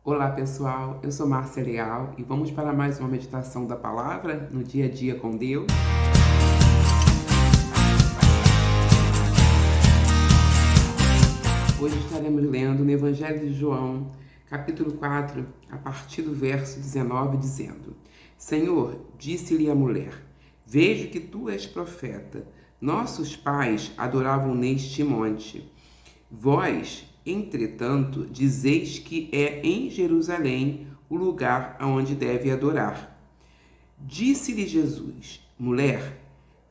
Olá pessoal, eu sou Márcia Leal e vamos para mais uma meditação da palavra no dia a dia com Deus. Hoje estaremos lendo no Evangelho de João, capítulo 4, a partir do verso 19, dizendo: Senhor, disse-lhe a mulher, vejo que tu és profeta. Nossos pais adoravam neste monte. Vós, entretanto, dizeis que é em Jerusalém o lugar aonde deve adorar. Disse-lhe Jesus: Mulher,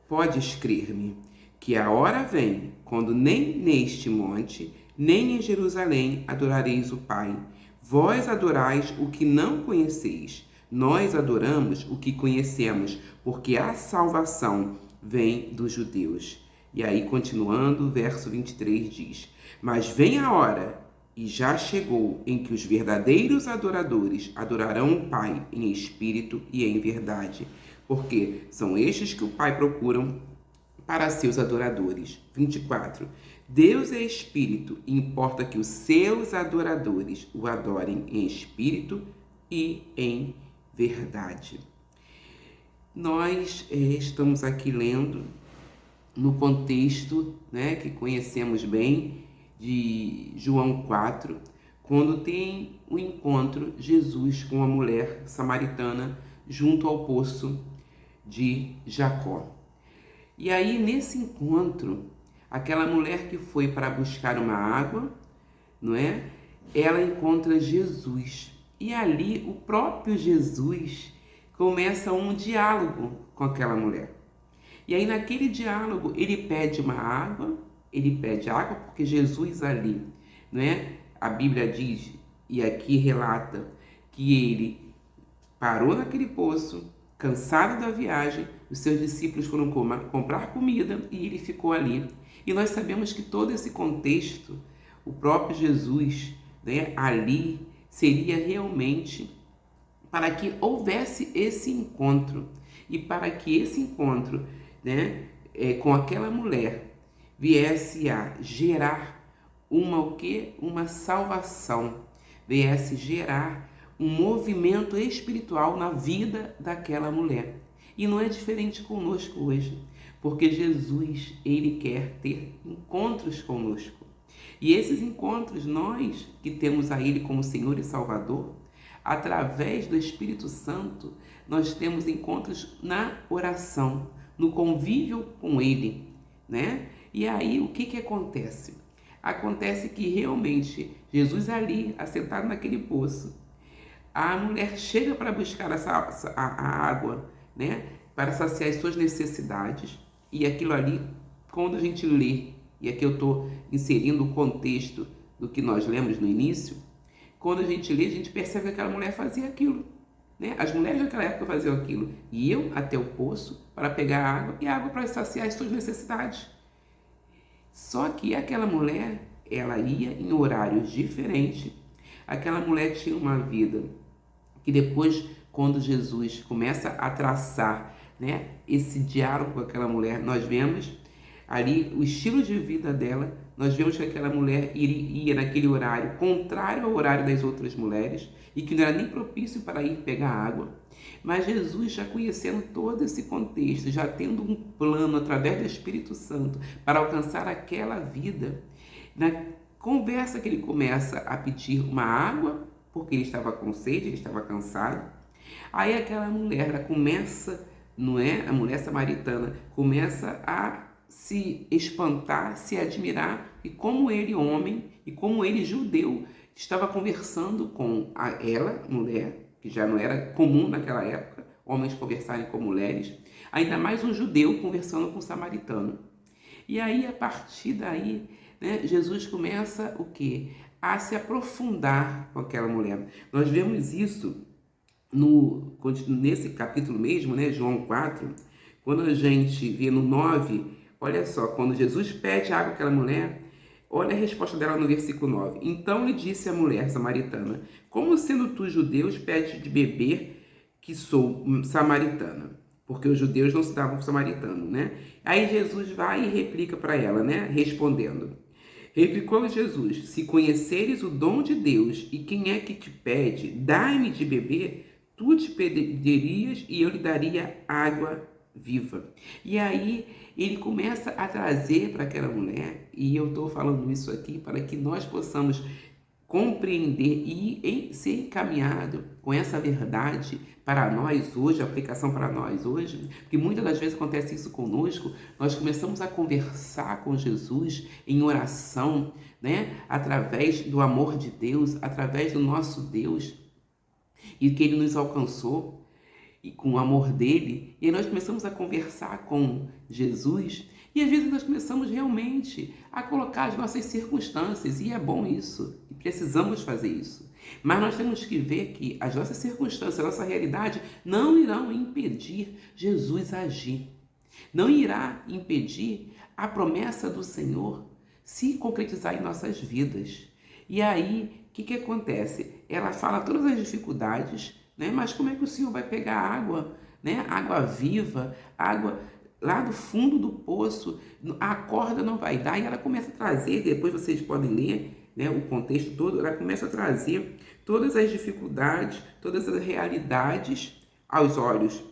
podes crer-me, que a hora vem, quando nem neste monte, nem em Jerusalém adorareis o Pai. Vós adorais o que não conheceis. Nós adoramos o que conhecemos, porque a salvação vem dos judeus. E aí, continuando, o verso 23 diz: Mas vem a hora, e já chegou, em que os verdadeiros adoradores adorarão o Pai em espírito e em verdade, porque são estes que o Pai procuram para seus adoradores. 24. Deus é espírito e importa que os seus adoradores o adorem em espírito e em verdade. Nós estamos aqui lendo no contexto, que conhecemos bem, de João 4, quando tem o encontro Jesus com a mulher samaritana junto ao poço de Jacó. E aí, nesse encontro, aquela mulher que foi para buscar uma água, não é? Ela encontra Jesus. E ali, o próprio Jesus começa um diálogo com aquela mulher. E aí, naquele diálogo, ele pede água porque Jesus ali, não é? A Bíblia diz, e aqui relata, que ele parou naquele poço, cansado da viagem, os seus discípulos foram comprar comida e ele ficou ali. E nós sabemos que todo esse contexto, o próprio Jesus, né, ali, seria realmente para que houvesse esse encontro. E para que esse encontro, né, com aquela mulher viesse a gerar uma salvação, viesse gerar um movimento espiritual na vida daquela mulher. E não é diferente conosco hoje, porque Jesus, ele quer ter encontros conosco. E esses encontros, nós que temos a ele como Senhor e Salvador, através do Espírito Santo, nós temos encontros na oração, no convívio com ele, né? E aí, o que acontece? Acontece que realmente, Jesus ali, assentado naquele poço, a mulher chega para buscar a água, né? Para saciar as suas necessidades. E aquilo ali, quando a gente lê, e aqui eu estou inserindo o contexto do que nós lemos no início, quando a gente lê, a gente percebe que aquela mulher fazia aquilo. Né? As mulheres daquela época faziam aquilo. Iam até o poço para pegar água e água para saciar as suas necessidades. Só que aquela mulher, ela ia em horários diferentes. Aquela mulher tinha uma vida que depois, quando Jesus começa a traçar, né, esse diálogo com aquela mulher, nós vemos ali o estilo de vida dela. Nós vemos que aquela mulher ia naquele horário contrário ao horário das outras mulheres e que não era nem propício para ir pegar água. Mas Jesus, já conhecendo todo esse contexto, já tendo um plano através do Espírito Santo para alcançar aquela vida, na conversa que ele começa a pedir uma água, porque ele estava com sede, ele estava cansado. Aí aquela mulher, ela começa, não é? A mulher samaritana começa a se espantar, se admirar, e como ele, homem, e como ele, judeu, estava conversando com ela, mulher, que já não era comum naquela época, homens conversarem com mulheres, ainda mais um judeu conversando com um samaritano. E aí, a partir daí, né, Jesus começa o quê? A se aprofundar com aquela mulher. Nós vemos isso nesse capítulo mesmo, né, João 4, quando a gente vê no 9, olha só, quando Jesus pede água àquela mulher, olha a resposta dela no versículo 9. Então lhe disse a mulher samaritana: Como sendo tu judeus, pedes de beber, que sou samaritana? Porque os judeus não se davam com samaritano, né? Aí Jesus vai e replica para ela, né? Respondendo: Replicou Jesus: se conheceres o dom de Deus e quem é que te pede, dai-me de beber, tu te pedirias e eu lhe daria água viva. E aí ele começa a trazer para aquela mulher, e eu estou falando isso aqui para que nós possamos compreender e ser encaminhado com essa verdade para nós hoje, a aplicação para nós hoje, porque muitas das vezes acontece isso conosco, nós começamos a conversar com Jesus em oração, né? Através do amor de Deus, através do nosso Deus, e que Ele nos alcançou, e com o amor dele, e aí nós começamos a conversar com Jesus, e às vezes nós começamos realmente a colocar as nossas circunstâncias, e é bom isso, e precisamos fazer isso. Mas nós temos que ver que as nossas circunstâncias, a nossa realidade, não irão impedir Jesus agir. Não irá impedir a promessa do Senhor se concretizar em nossas vidas. E aí, o que acontece? Ela fala todas as dificuldades, né? Mas como é que o Senhor vai pegar água, né? Água viva, água lá do fundo do poço, a corda não vai dar, e ela começa a trazer, depois vocês podem ler, né, o contexto todo, ela começa a trazer todas as dificuldades, todas as realidades aos olhos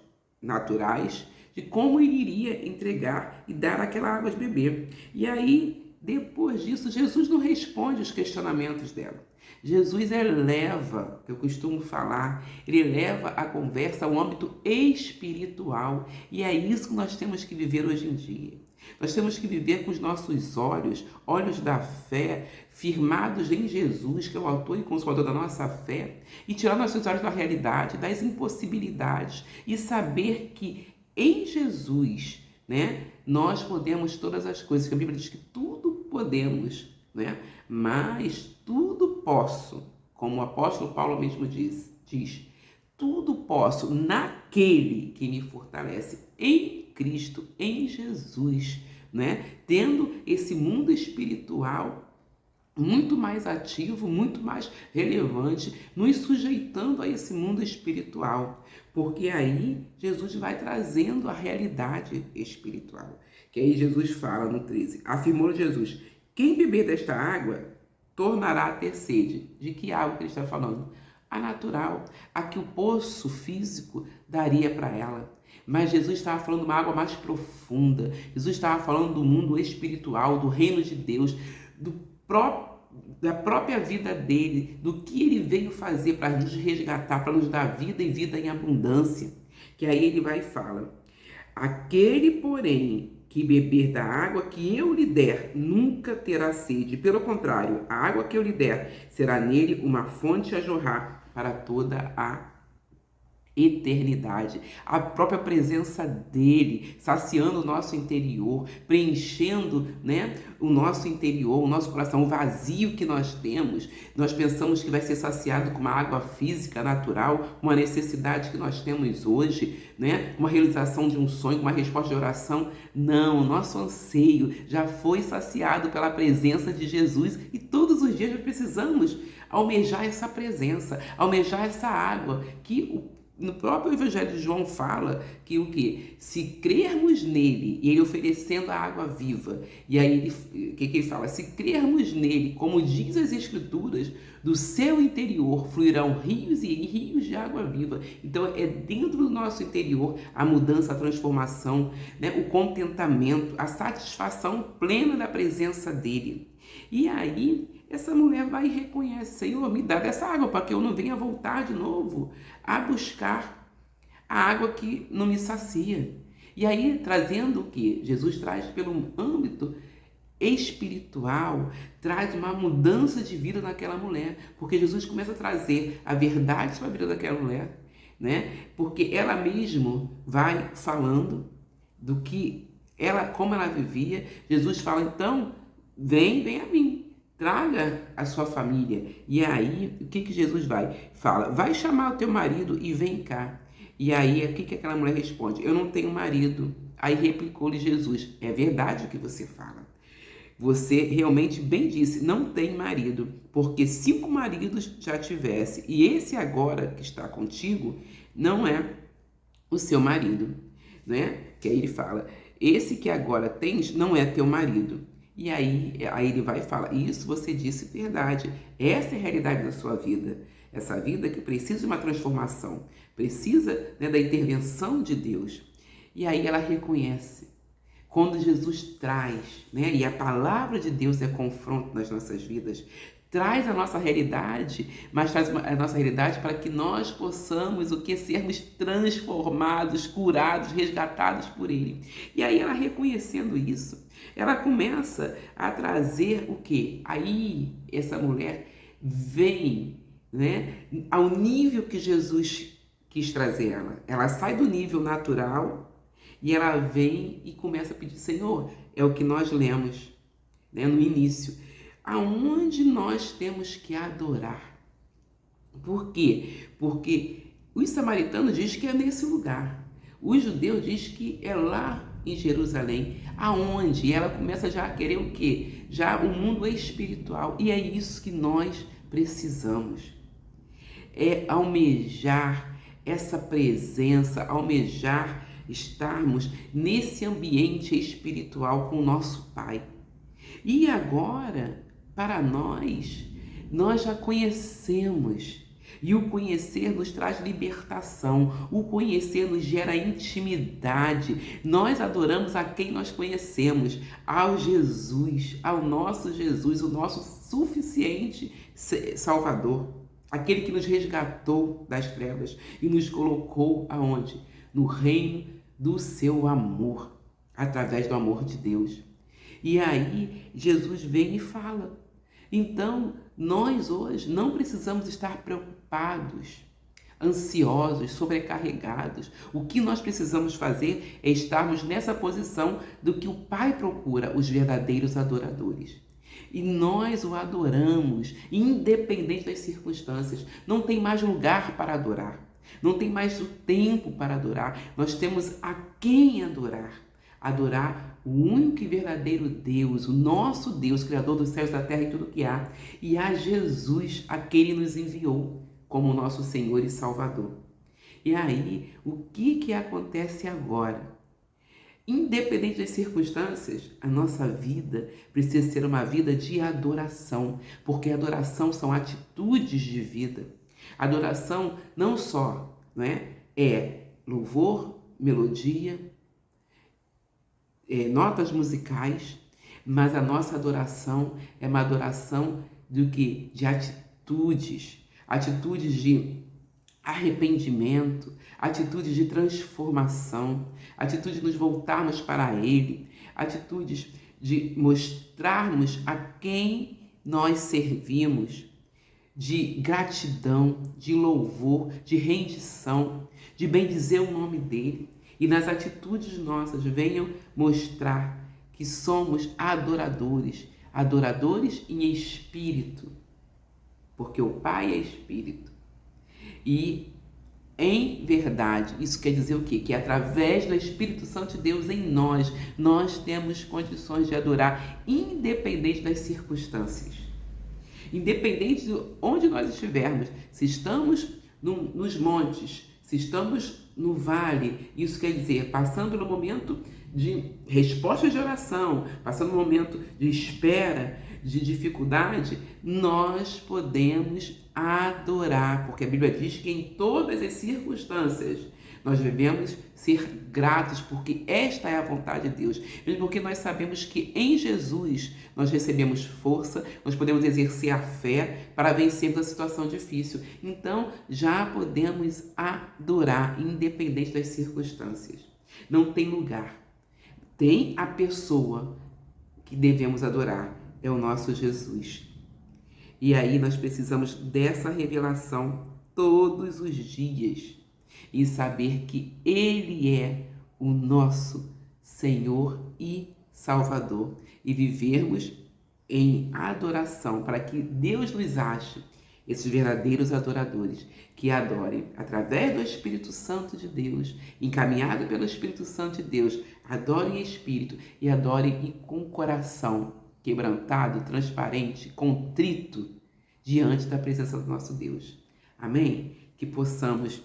naturais, de como ele iria entregar e dar aquela água de beber. E aí, depois disso, Jesus não responde os questionamentos dela. Jesus eleva, que eu costumo falar, ele leva a conversa ao âmbito espiritual. E é isso que nós temos que viver hoje em dia. Nós temos que viver com os nossos olhos, olhos da fé, firmados em Jesus, que é o autor e consolador da nossa fé, e tirar nossos olhos da realidade, das impossibilidades, e saber que em Jesus, né, nós podemos todas as coisas, que a Bíblia diz que tudo podemos, né? Mas tudo posso, como o apóstolo Paulo mesmo diz, tudo posso naquele que me fortalece, em Cristo, em Jesus, né? Tendo esse mundo espiritual muito mais ativo, muito mais relevante, nos sujeitando a esse mundo espiritual, porque aí Jesus vai trazendo a realidade espiritual. Que aí Jesus fala no 13, afirmou Jesus: quem beber desta água tornará a ter sede. De que água que ele está falando? A natural, a que o poço físico daria para ela. Mas Jesus estava falando de uma água mais profunda. Jesus estava falando do mundo espiritual, do reino de Deus, da própria vida dele, do que ele veio fazer para nos resgatar, para nos dar vida e vida em abundância. Que aí ele vai e fala: aquele, porém, que beber da água que eu lhe der, nunca terá sede. Pelo contrário, a água que eu lhe der será nele uma fonte a jorrar para toda a eternidade. A própria presença dele saciando o nosso interior, preenchendo, né, o nosso interior, o nosso coração, o vazio que nós temos. Nós pensamos que vai ser saciado com uma água física natural, uma necessidade que nós temos hoje, né, uma realização de um sonho, uma resposta de oração. Não, o nosso anseio já foi saciado pela presença de Jesus, e todos os dias nós precisamos almejar essa presença, almejar essa água que no próprio Evangelho de João fala que o quê? Se crermos nele, e ele oferecendo a água viva, e aí o que ele fala? Se crermos nele, como diz as Escrituras, do seu interior fluirão rios e rios de água viva. Então é dentro do nosso interior a mudança, a transformação, né? O contentamento, a satisfação plena da presença dele. E aí essa mulher vai e reconhece: Senhor, me dá dessa água para que eu não venha voltar de novo a buscar a água que não me sacia. E aí, trazendo o que? Jesus traz pelo âmbito espiritual, traz uma mudança de vida naquela mulher, porque Jesus começa a trazer a verdade sobre a vida daquela mulher, né? Porque ela mesma vai falando do que ela, como ela vivia. Jesus fala: então, vem a mim. Traga a sua família. E aí, o que Jesus fala? Vai chamar o teu marido e vem cá. E aí, o que aquela mulher responde? Eu não tenho marido. Aí replicou-lhe Jesus: é verdade o que você fala. Você realmente bem disse, não tem marido, porque 5 maridos já tivesse, e esse agora que está contigo não é o seu marido, né? Que aí ele fala: esse que agora tens não é teu marido. E aí ele vai falar, isso você disse verdade, essa é a realidade da sua vida. Essa vida que precisa de uma transformação, precisa, né, da intervenção de Deus. E aí ela reconhece. Quando Jesus traz, né, e a palavra de Deus é confronto nas nossas vidas, traz a nossa realidade, mas traz a nossa realidade para que nós possamos o que sermos transformados, curados, resgatados por Ele. E aí ela reconhecendo isso, ela começa a trazer o quê? Aí essa mulher vem, né, ao nível que Jesus quis trazer ela. Ela sai do nível natural e ela vem e começa a pedir, Senhor, é o que nós lemos, né, no início, aonde nós temos que adorar. Por quê? Porque os samaritanos dizem que é nesse lugar. Os judeus dizem que é lá em Jerusalém. Aonde? E ela começa já a querer o quê? Já o mundo espiritual. E é isso que nós precisamos. É almejar essa presença, almejar estarmos nesse ambiente espiritual com o nosso Pai. E agora, para nós já conhecemos. E o conhecer nos traz libertação, o conhecer nos gera intimidade. Nós adoramos a quem nós conhecemos, ao Jesus, ao nosso Jesus, o nosso suficiente Salvador, aquele que nos resgatou das trevas e nos colocou aonde? No reino do seu amor, através do amor de Deus. E aí Jesus vem e fala. Então, nós hoje não precisamos estar preocupados, ansiosos, sobrecarregados. O que nós precisamos fazer é estarmos nessa posição do que o Pai procura, os verdadeiros adoradores. E nós o adoramos, independente das circunstâncias. Não tem mais lugar para adorar. Não tem mais o tempo para adorar. Nós temos a quem adorar. Adorar o único e verdadeiro Deus, o nosso Deus, Criador dos céus, da terra e tudo que há, e a Jesus, a quem Ele nos enviou como nosso Senhor e Salvador. E aí, o que acontece agora? Independente das circunstâncias, a nossa vida precisa ser uma vida de adoração, porque adoração são atitudes de vida. Adoração não só, não é louvor, melodia, notas musicais, mas a nossa adoração é uma adoração de atitudes, atitudes de arrependimento, atitudes de transformação, atitudes de nos voltarmos para Ele, atitudes de mostrarmos a quem nós servimos, de gratidão, de louvor, de rendição, de bendizer o nome dEle. E nas atitudes nossas venham mostrar que somos adoradores, adoradores em espírito, porque o Pai é espírito. E em verdade, isso quer dizer o quê? Que através do Espírito Santo de Deus em nós temos condições de adorar, independente das circunstâncias. Independente de onde nós estivermos, se estamos nos montes, se estamos no vale, isso quer dizer, passando pelo momento de resposta de oração, passando pelo momento de espera, de dificuldade, nós podemos adorar, porque a Bíblia diz que em todas as circunstâncias nós devemos ser gratos, porque esta é a vontade de Deus. Mesmo porque nós sabemos que em Jesus nós recebemos força, nós podemos exercer a fé para vencermos a situação difícil. Então, já podemos adorar, independente das circunstâncias. Não tem lugar. Tem a pessoa que devemos adorar, é o nosso Jesus. E aí nós precisamos dessa revelação todos os dias e saber que Ele é o nosso Senhor e Salvador e vivermos em adoração para que Deus nos ache esses verdadeiros adoradores que adorem através do Espírito Santo de Deus, encaminhado pelo Espírito Santo de Deus, adorem em espírito e adorem com coração quebrantado, transparente, contrito diante da presença do nosso Deus. Amém? Que possamos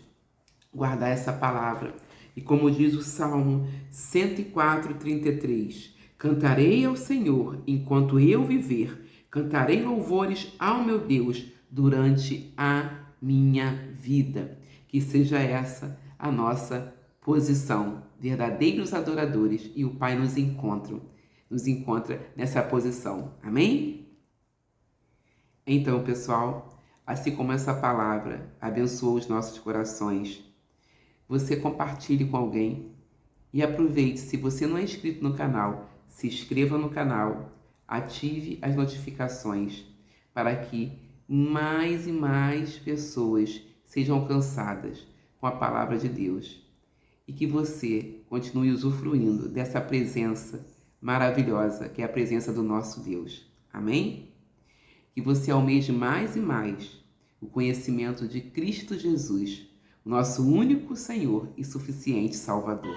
guardar essa palavra. E como diz o Salmo 104:33, Cantarei ao Senhor enquanto eu viver. Cantarei louvores ao meu Deus durante a minha vida. Que seja essa a nossa posição. Verdadeiros adoradores, e o Pai nos encontra nessa posição. Amém? Então, pessoal, assim como essa palavra abençoou os nossos corações, você compartilhe com alguém e aproveite, se você não é inscrito no canal, se inscreva no canal, ative as notificações para que mais e mais pessoas sejam alcançadas com a palavra de Deus e que você continue usufruindo dessa presença maravilhosa que é a presença do nosso Deus. Amém? Que você almeje mais e mais o conhecimento de Cristo Jesus, o nosso único Senhor e suficiente Salvador.